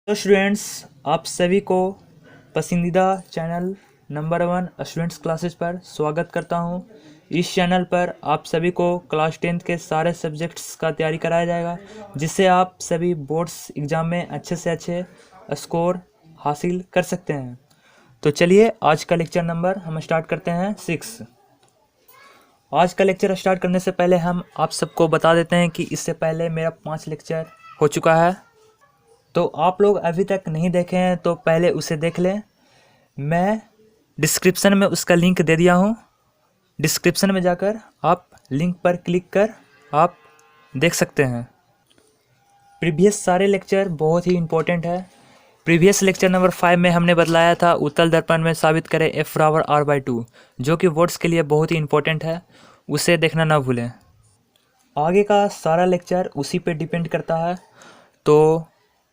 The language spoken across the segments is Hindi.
तो स्टूडेंट्स, आप सभी को पसंदीदा चैनल नंबर 1 स्टूडेंट्स क्लासेस पर स्वागत करता हूं। इस चैनल पर आप सभी को क्लास 10th के सारे सब्जेक्ट्स का तैयारी कराया जाएगा, जिससे आप सभी बोर्ड्स एग्ज़ाम में अच्छे से अच्छे स्कोर हासिल कर सकते हैं। तो चलिए आज का लेक्चर नंबर हम स्टार्ट करते हैं 6। आज का लेक्चर स्टार्ट करने से पहले हम आप सबको बता देते हैं कि इससे पहले मेरा 5 लेक्चर हो चुका है। तो आप लोग अभी तक नहीं देखे हैं तो पहले उसे देख लें। मैं डिस्क्रिप्शन में उसका लिंक दे दिया हूँ। डिस्क्रिप्शन में जाकर आप लिंक पर क्लिक कर आप देख सकते हैं। प्रीवियस सारे लेक्चर बहुत ही इम्पोर्टेंट है। प्रीवियस लेक्चर नंबर 5 में हमने बतलाया था उत्तल दर्पण में साबित करें F=R/2, जो कि वर्ड्स के लिए बहुत ही इम्पोर्टेंट है। उसे देखना ना भूलें। आगे का सारा लेक्चर उसी पे डिपेंड करता है। तो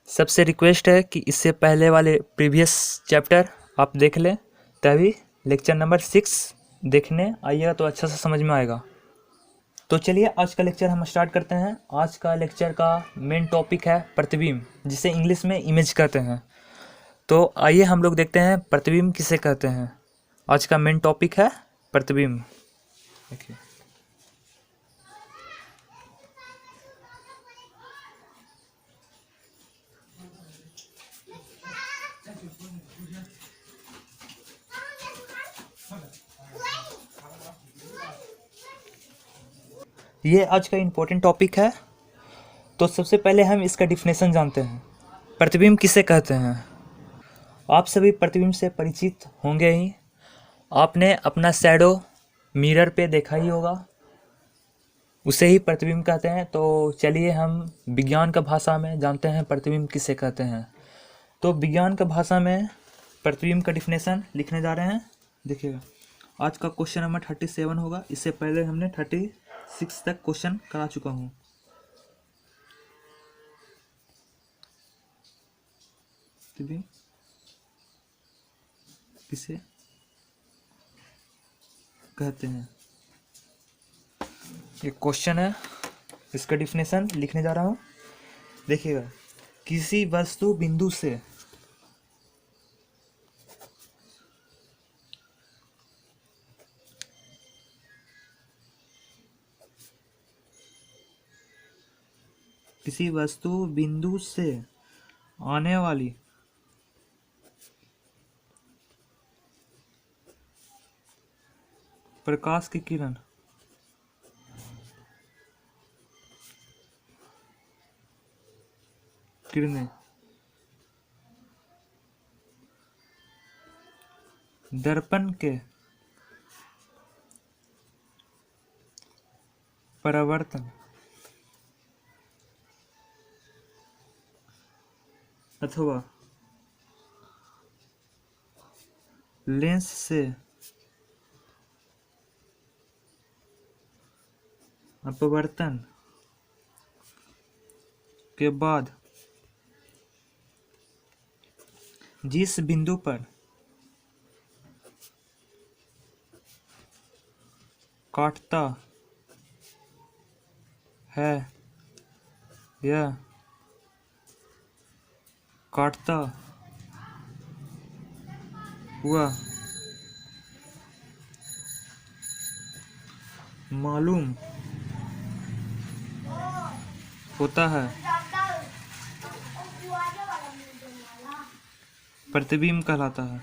सबसे रिक्वेस्ट है कि इससे पहले वाले प्रीवियस चैप्टर आप देख लें, तभी लेक्चर नंबर 6 देखने आइएगा तो अच्छा से समझ में आएगा। तो चलिए आज का लेक्चर हम स्टार्ट करते हैं। आज का लेक्चर का मेन टॉपिक है प्रतिबिंब, जिसे इंग्लिश में इमेज कहते हैं। तो आइए हम लोग देखते हैं प्रतिबिंब किसे कहते हैं। आज का मेन टॉपिक है प्रतिबिंब। देखिए, ये आज का इम्पोर्टेंट टॉपिक है। तो सबसे पहले हम इसका डिफिनेशन जानते हैं। प्रतिबिंब किसे कहते हैं। आप सभी प्रतिबिंब से परिचित होंगे ही। आपने अपना शैडो मिरर पे देखा ही होगा, उसे ही प्रतिबिंब कहते हैं। तो चलिए हम विज्ञान का भाषा में जानते हैं प्रतिबिंब किसे कहते हैं। तो विज्ञान का भाषा में प्रतिबिंब का डिफिनेशन लिखने जा रहे हैं। देखिएगा, आज का क्वेश्चन नंबर 37 होगा। इससे पहले हमने 36 तक क्वेश्चन करा चुका हूँ। प्रतिबिंब किसे कहते हैं, ये क्वेश्चन है, इसका डिफिनेशन लिखने जा रहा हूँ। देखिएगा, किसी वस्तु बिंदु से आने वाली प्रकाश की किरणें दर्पण के परावर्तन अथवा लेंस से अपवर्तन के बाद जिस बिंदु पर काटता है या काटता हुआ मालूम होता है, प्रतिबिंब कहलाता है।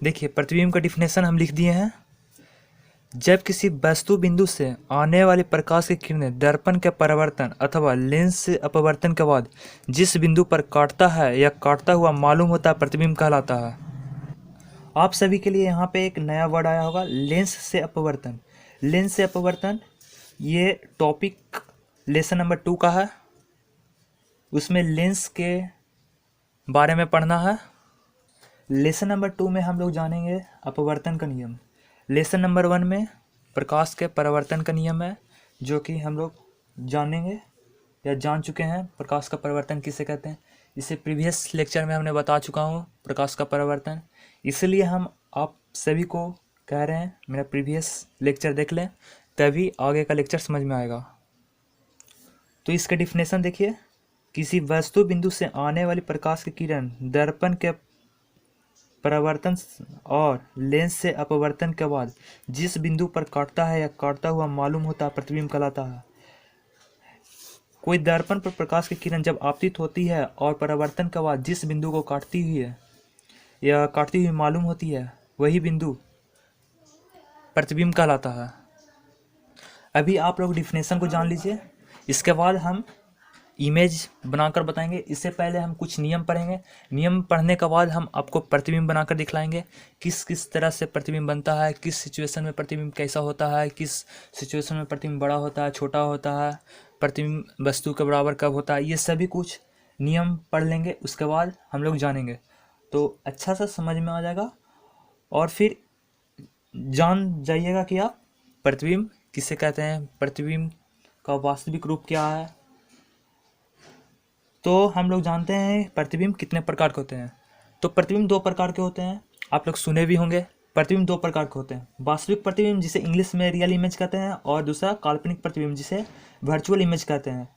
देखिए, प्रतिबिंब का डिफिनेशन हम लिख दिए हैं। जब किसी वस्तु बिंदु से आने वाली प्रकाश की किरणें दर्पण के परावर्तन अथवा लेंस से अपवर्तन के बाद जिस बिंदु पर काटता है या काटता हुआ मालूम होता है, प्रतिबिंब कहलाता है। आप सभी के लिए यहाँ पे एक नया वर्ड आया होगा, लेंस से अपवर्तन। लेंस से अपवर्तन ये टॉपिक लेसन नंबर 2 का है। उसमें लेंस के बारे में पढ़ना है। लेसन नंबर 2 में हम लोग जानेंगे अपवर्तन का नियम। लेसन नंबर 1 में प्रकाश के परावर्तन का नियम है, जो कि हम लोग जानेंगे या जान चुके हैं। प्रकाश का परावर्तन किसे कहते हैं, इसे प्रीवियस लेक्चर में हमने बता चुका हूँ प्रकाश का परावर्तन। इसलिए हम आप सभी को कह रहे हैं मेरा प्रीवियस लेक्चर देख लें, तभी आगे का लेक्चर समझ में आएगा। तो इसका डिफिनेशन देखिए, किसी वस्तु बिंदु से आने वाली प्रकाश की किरण दर्पण के परावर्तन और लेंस से अपवर्तन के बाद जिस बिंदु पर काटता है या काटता हुआ मालूम होता है प्रतिबिंब कहलाता है। कोई दर्पण पर प्रकाश की किरण जब आपतित होती है और परावर्तन के बाद जिस बिंदु को काटती हुई है या काटती हुई मालूम होती है, वही बिंदु प्रतिबिंब कहलाता है। अभी आप लोग डिफिनेशन को जान लीजिए, इसके बाद हम इमेज बनाकर बताएंगे। इससे पहले हम कुछ नियम पढ़ेंगे। नियम पढ़ने के बाद हम आपको प्रतिबिंब बनाकर दिखलाएंगे, किस किस तरह से प्रतिबिंब बनता है, किस सिचुएशन में प्रतिबिंब कैसा होता है, किस सिचुएशन में प्रतिबिंब बड़ा होता है, छोटा होता है, प्रतिबिंब वस्तु के बराबर कब होता है। ये सभी कुछ नियम पढ़ लेंगे, उसके बाद हम लोग जानेंगे तो अच्छा सा समझ में आ जाएगा। और फिर जान जाइएगा कि आप प्रतिबिंब किसे कहते हैं, प्रतिबिंब का वास्तविक रूप क्या है। तो हम लोग जानते हैं प्रतिबिंब कितने प्रकार के होते हैं। तो प्रतिबिंब दो प्रकार के होते हैं, आप लोग सुने भी होंगे। प्रतिबिंब दो प्रकार के होते हैं, वास्तविक प्रतिबिंब जिसे इंग्लिश में रियल इमेज कहते हैं, और दूसरा काल्पनिक प्रतिबिंब जिसे वर्चुअल इमेज कहते हैं।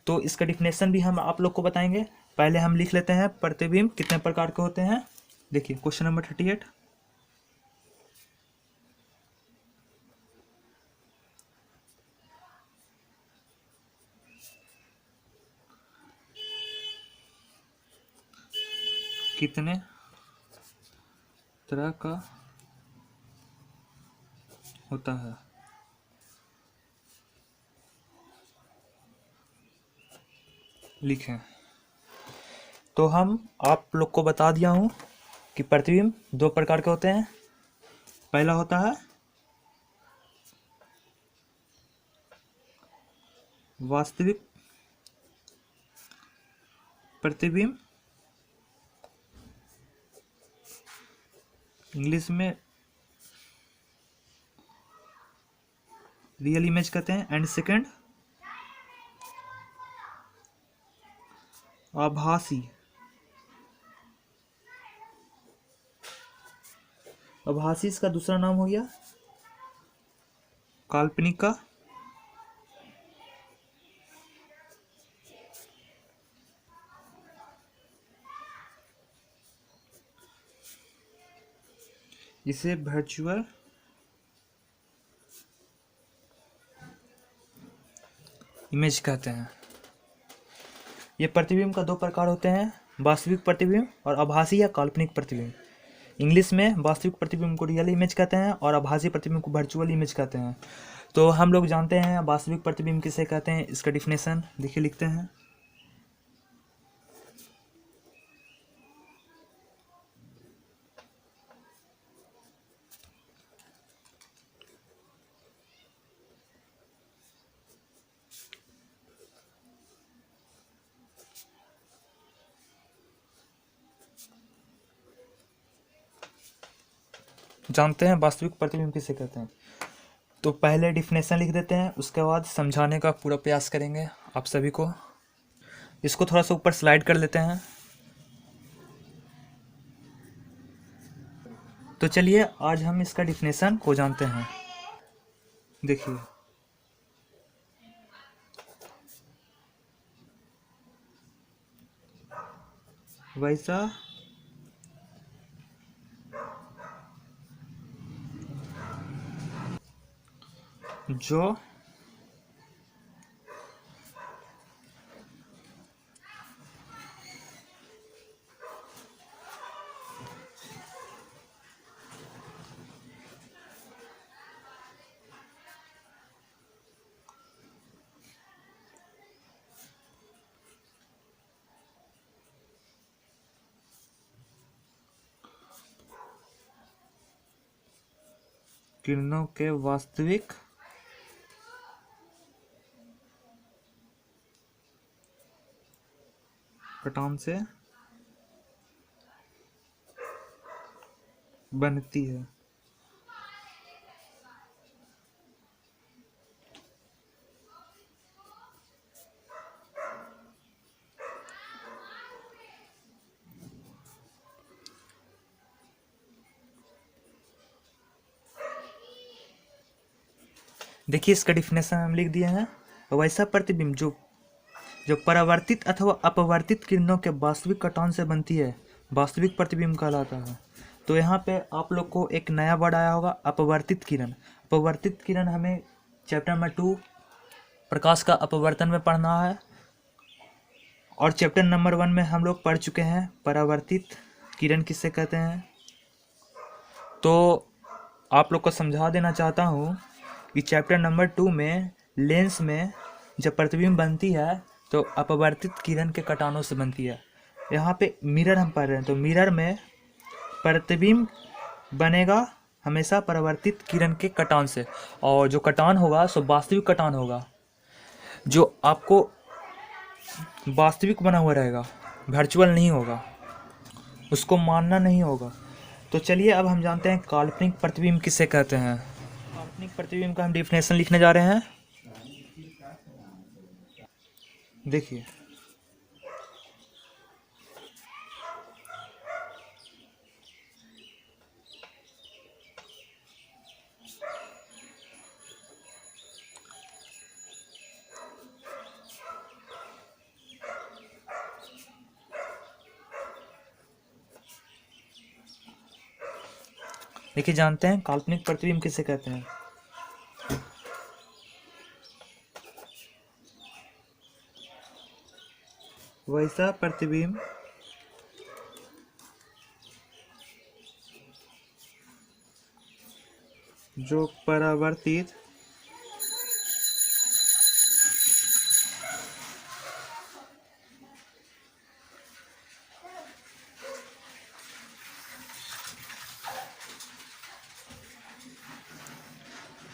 तो इसका डिफिनेशन भी हम आप लोग को बताएंगे। पहले हम लिख लेते हैं प्रतिबिंब कितने प्रकार के होते हैं। देखिए क्वेश्चन नंबर 38, कितने तरह का होता है। लिखें। तो हम आप लोग को बता दिया हूँ कि प्रतिबिंब दो प्रकार के होते हैं। पहला होता है वास्तविक प्रतिबिंब, इंग्लिश में रियल इमेज कहते हैं। एंड सेकंड आभासी। आभासी इसका दूसरा नाम हो गया काल्पनिक का। इसे वर्चुअल इमेज कहते हैं। ये प्रतिबिंब का दो प्रकार होते हैं, वास्तविक प्रतिबिंब और आभासी या काल्पनिक प्रतिबिंब। इंग्लिश में वास्तविक प्रतिबिंब को रियल इमेज कहते हैं और आभासी प्रतिबिंब को वर्चुअल इमेज कहते हैं। तो हम लोग जानते हैं वास्तविक प्रतिबिंब किसे कहते हैं। इसका डिफिनेशन देखिए, लिखते हैं। जानते हैं वास्तविक प्रतिबिंब किसे कहते हैं। तो पहले डिफिनेशन लिख देते हैं, उसके बाद समझाने का पूरा प्रयास करेंगे आप सभी को। इसको थोड़ा सा ऊपर स्लाइड कर लेते हैं। तो चलिए आज हम इसका डिफिनेशन को जानते हैं। देखिए, वैसा जो किरणों के वास्तविक पटान से बनती है। देखिए इसका डिफिनेशन हम लिख दिए हैं। वैसा प्रतिबिंब जो जो परावर्तित अथवा अपवर्तित किरणों के वास्तविक कटान से बनती है, वास्तविक प्रतिबिंब कहलाता है। तो यहाँ पे आप लोग को एक नया वर्ड आया होगा, अपवर्तित किरण। अपवर्तित किरण हमें चैप्टर नंबर 2 प्रकाश का अपवर्तन में पढ़ना है, और चैप्टर नंबर 1 में हम लोग पढ़ चुके हैं परावर्तित किरण किससे कहते हैं। तो आप लोग को समझा देना चाहता हूँ कि चैप्टर नंबर 2 में लेंस में जब प्रतिबिंब बनती है तो अपवर्तित किरण के कटानों से बनती है। यहाँ पे मिरर हम पढ़ रहे हैं, तो मिरर में प्रतिबिंब बनेगा हमेशा परावर्तित किरण के कटान से, और जो कटान होगा सो वास्तविक कटान होगा, जो आपको वास्तविक बना हुआ रहेगा, वर्चुअल नहीं होगा, उसको मानना नहीं होगा। तो चलिए अब हम जानते हैं काल्पनिक प्रतिबिंब किसे कहते हैं। काल्पनिक प्रतिबिंब का हम डिफिनेशन लिखने जा रहे हैं। देखिए देखिए जानते हैं काल्पनिक प्रतिबिंब किसे कहते हैं। वैसा प्रतिबिंब जो परावर्तित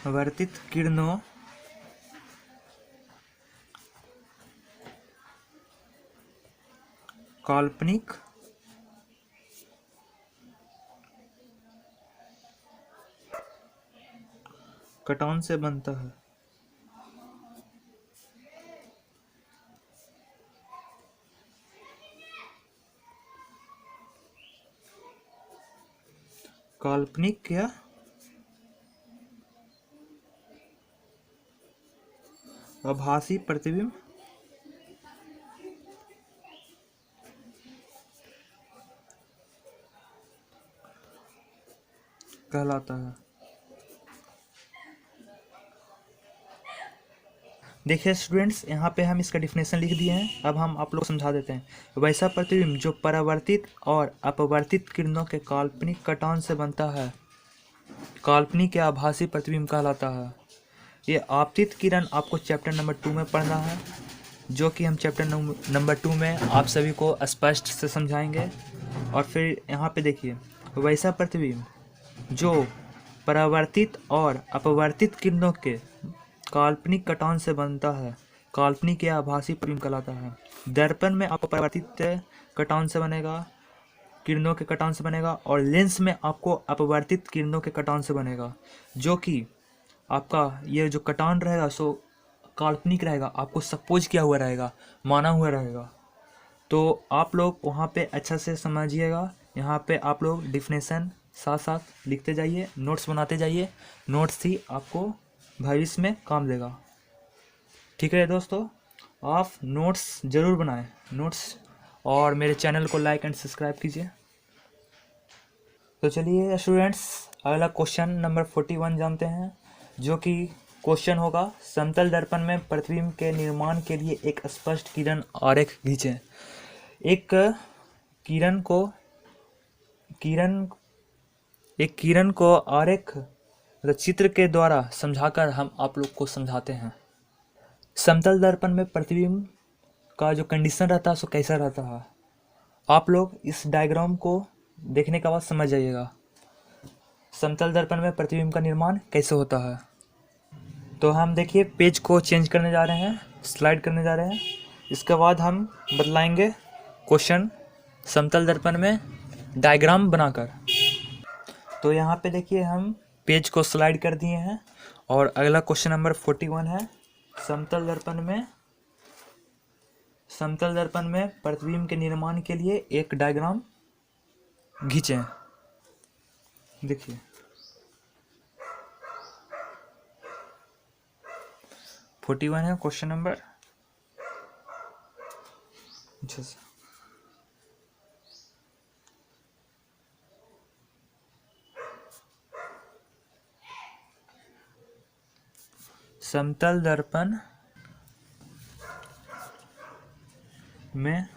वर्तित किरणों काल्पनिक कटान से बनता है। काल्पनिक क्या आभासी प्रतिबिंब कहलाता है। देखिए स्टूडेंट्स, यहाँ पे हम इसका डिफिनेशन लिख दिए हैं। अब हम आप लोग समझा देते हैं। वैसा प्रतिबिंब जो परावर्तित और अपवर्तित किरणों के काल्पनिक कटान से बनता है, काल्पनिक या आभासी प्रतिबिंब कहलाता है। ये आपतित किरण आपको चैप्टर नंबर 2 में पढ़ना है, जो कि हम चैप्टर नंबर 2 में आप सभी को स्पष्ट से समझाएंगे। और फिर यहाँ पे देखिए, वैसा प्रतिबिंब जो परावर्तित और अपवर्तित किरणों के काल्पनिक कटान से बनता है, काल्पनिक या आभासी प्रतिबिंब कहलाता है। दर्पण में आपको परावर्तित कटान से बनेगा, किरणों के कटान से बनेगा, और लेंस में आपको अपवर्तित किरणों के कटान से बनेगा, जो कि आपका ये जो कटान रहेगा सो काल्पनिक रहेगा, आपको सपोज किया हुआ रहेगा, माना हुआ रहेगा। तो आप लोग वहाँ पे अच्छा से समझिएगा। यहाँ पे आप लोग डिफिनेशन साथ साथ लिखते जाइए, नोट्स बनाते जाइए। नोट्स ही आपको भविष्य में काम देगा। ठीक है दोस्तों, आप नोट्स ज़रूर बनाएं, नोट्स, और मेरे चैनल को लाइक एंड सब्सक्राइब कीजिए। तो चलिए स्टूडेंट्स, अगला क्वेश्चन नंबर 41 जानते हैं, जो कि क्वेश्चन होगा, समतल दर्पण में प्रतिबिंब के निर्माण के लिए एक स्पष्ट किरण आरेख खींचें। एक किरण को आरेख चित्र के द्वारा समझाकर हम आप लोग को समझाते हैं। समतल दर्पण में प्रतिबिंब का जो कंडीशन रहता है सो कैसा रहता है, आप लोग इस डायग्राम को देखने के बाद समझ जाइएगा समतल दर्पण में प्रतिबिंब का निर्माण कैसे होता है। तो हम देखिए पेज को चेंज करने जा रहे हैं, स्लाइड करने जा रहे हैं। इसके बाद हम बदलाएंगे क्वेश्चन समतल दर्पण में डायग्राम बनाकर। तो यहाँ पे देखिए हम पेज को स्लाइड कर दिए हैं, और अगला क्वेश्चन नंबर 41 है, समतल दर्पण में प्रतिबिंब के निर्माण के लिए एक डायग्राम खींचें। देखिए 41 है क्वेश्चन नंबर। अच्छा, समतल दर्पण में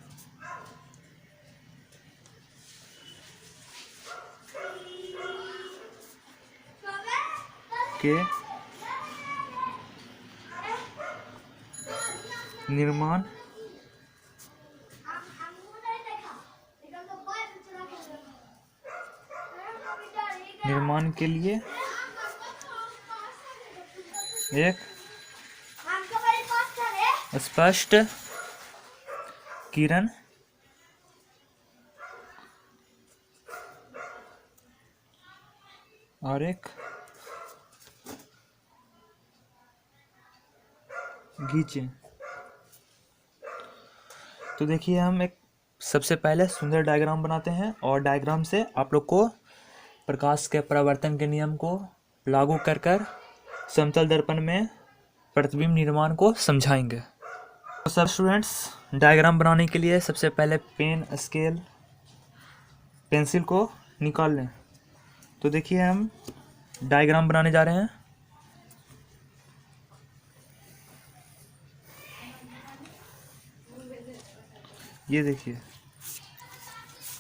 के निर्माण के लिए एक स्पष्ट किरण और एक खींचे। तो देखिए, हम एक सबसे पहले सुंदर डायग्राम बनाते हैं और डायग्राम से आप लोग को प्रकाश के परावर्तन के नियम को लागू कर कर समतल दर्पण में प्रतिबिंब निर्माण को समझाएंगे। तो सब स्टूडेंट्स, डायग्राम बनाने के लिए सबसे पहले पेन, स्केल, पेंसिल को निकाल लें। तो देखिए, हम डायग्राम बनाने जा रहे हैं। ये देखिए,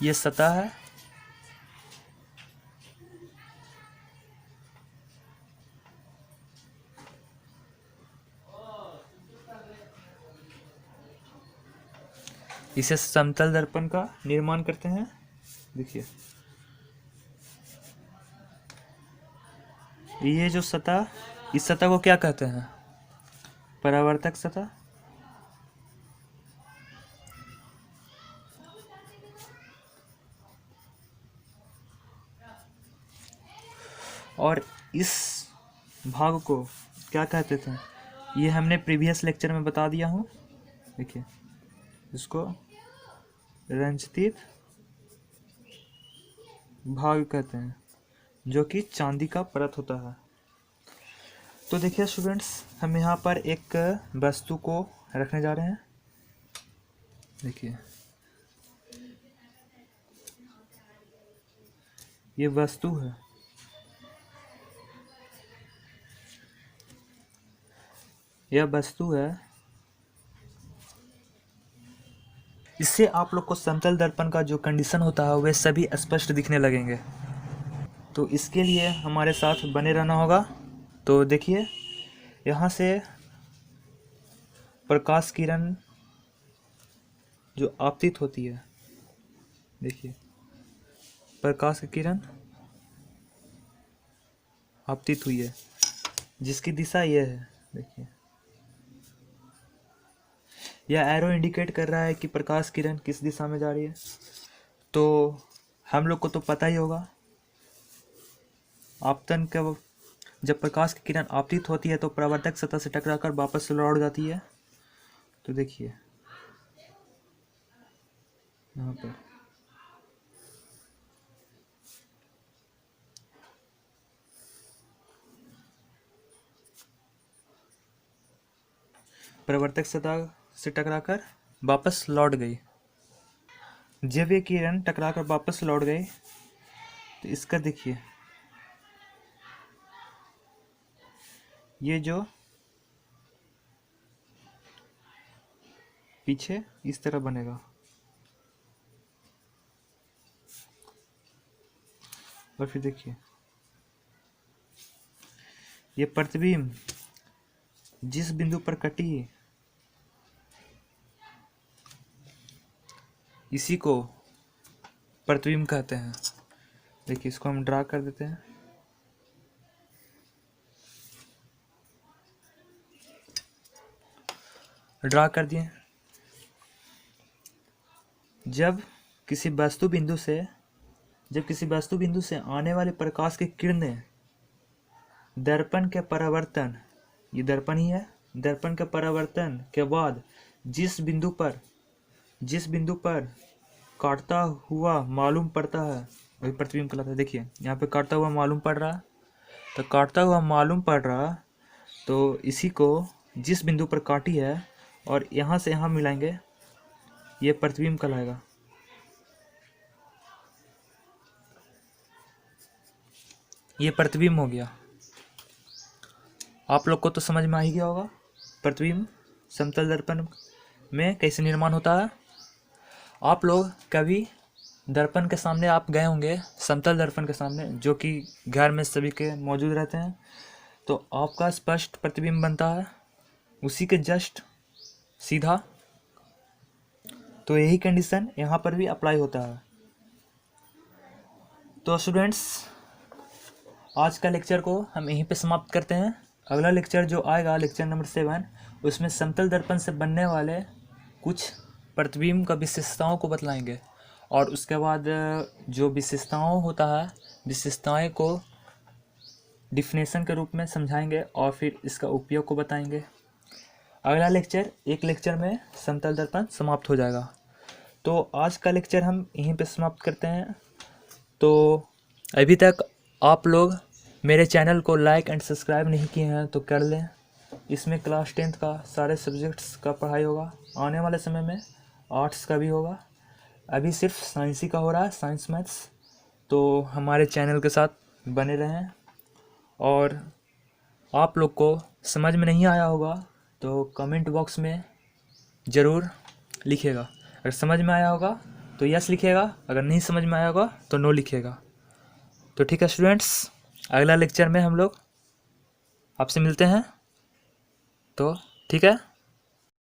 ये सतह है, इसे समतल दर्पण का निर्माण करते हैं। देखिए, ये जो सतह, इस सतह को क्या कहते हैं? परावर्तक सतह। और इस भाग को क्या कहते थे? ये हमने प्रीवियस लेक्चर में बता दिया हूँ। देखिए, इसको रंजतीत भाग कहते हैं, जो कि चांदी का परत होता है। तो देखिए स्टूडेंट्स, हम यहाँ पर एक वस्तु को रखने जा रहे हैं। देखिए, ये वस्तु है। यह वस्तु है। इससे आप लोग को समतल दर्पण का जो कंडीशन होता है वे सभी स्पष्ट दिखने लगेंगे। तो इसके लिए हमारे साथ बने रहना होगा। तो देखिए, यहाँ से प्रकाश किरण जो आपतित होती है, देखिए, प्रकाश की किरण आपतित हुई है, जिसकी दिशा यह है। देखिए, यह एरो इंडिकेट कर रहा है कि प्रकाश किरण किस दिशा में जा रही है। तो हम लोग को तो पता ही होगा, आपतन का जब प्रकाश की किरण आपतित होती है तो परावर्तक सतह से टकराकर वापस लौट जाती है। तो देखिए, यहाँ पर परावर्तक सतह से टकराकर वापस लौट गई। जब ये किरण टकराकर वापस लौट गई तो इसका देखिए, ये जो पीछे इस तरह बनेगा और फिर देखिए, ये प्रतिबिंब जिस बिंदु पर कटी इसी को प्रतिबिंब कहते हैं। देखिए, इसको हम ड्रा कर देते हैं। ड्रा कर दिए। जब किसी वस्तु बिंदु से आने वाले प्रकाश की किरणें दर्पण के परावर्तन, ये दर्पण ही है, दर्पण के परावर्तन के बाद जिस बिंदु पर काटता हुआ मालूम पड़ता है वही प्रतिबिंब कहलाता है। देखिए, यहाँ पे काटता हुआ मालूम पड़ रहा, तो काटता हुआ मालूम पड़ रहा, तो इसी को जिस बिंदु पर काटी है और यहाँ से यहाँ मिलाएंगे, ये प्रतिबिंब कहलाएगा। ये प्रतिबिंब हो गया। आप लोग को तो समझ में आ ही गया होगा प्रतिबिंब समतल दर्पण में कैसे निर्माण होता है। आप लोग कभी दर्पण के सामने आप गए होंगे, समतल दर्पण के सामने, जो कि घर में सभी के मौजूद रहते हैं, तो आपका स्पष्ट प्रतिबिंब बनता है उसी के जस्ट सीधा। तो यही कंडीशन यहाँ पर भी अप्लाई होता है। तो स्टूडेंट्स, आज का लेक्चर को हम यहीं पे समाप्त करते हैं। अगला लेक्चर जो आएगा, लेक्चर नंबर 7, उसमें समतल दर्पण से बनने वाले कुछ प्रतिबिंब का विशेषताओं को बतलाएंगे, और उसके बाद जो विशेषताओं होता है, विशेषताएं को डिफिनेशन के रूप में समझाएंगे और फिर इसका उपयोग को बताएंगे। अगला लेक्चर, एक लेक्चर में समतल दर्पण समाप्त हो जाएगा। तो आज का लेक्चर हम यहीं पे समाप्त करते हैं। तो अभी तक आप लोग मेरे चैनल को लाइक एंड सब्सक्राइब नहीं किए हैं तो कर लें। इसमें क्लास 10th का सारे सब्जेक्ट्स का पढ़ाई होगा। आने वाले समय में आर्ट्स का भी होगा। अभी सिर्फ साइंस ही का हो रहा है, साइंस मैथ्स। तो हमारे चैनल के साथ बने रहें। और आप लोग को समझ में नहीं आया होगा तो कमेंट बॉक्स में ज़रूर लिखिएगा। अगर समझ में आया होगा तो यस लिखिएगा, अगर नहीं समझ में आया होगा तो नो लिखिएगा। तो ठीक है स्टूडेंट्स, अगला लेक्चर में हम लोग आपसे मिलते हैं। तो ठीक है।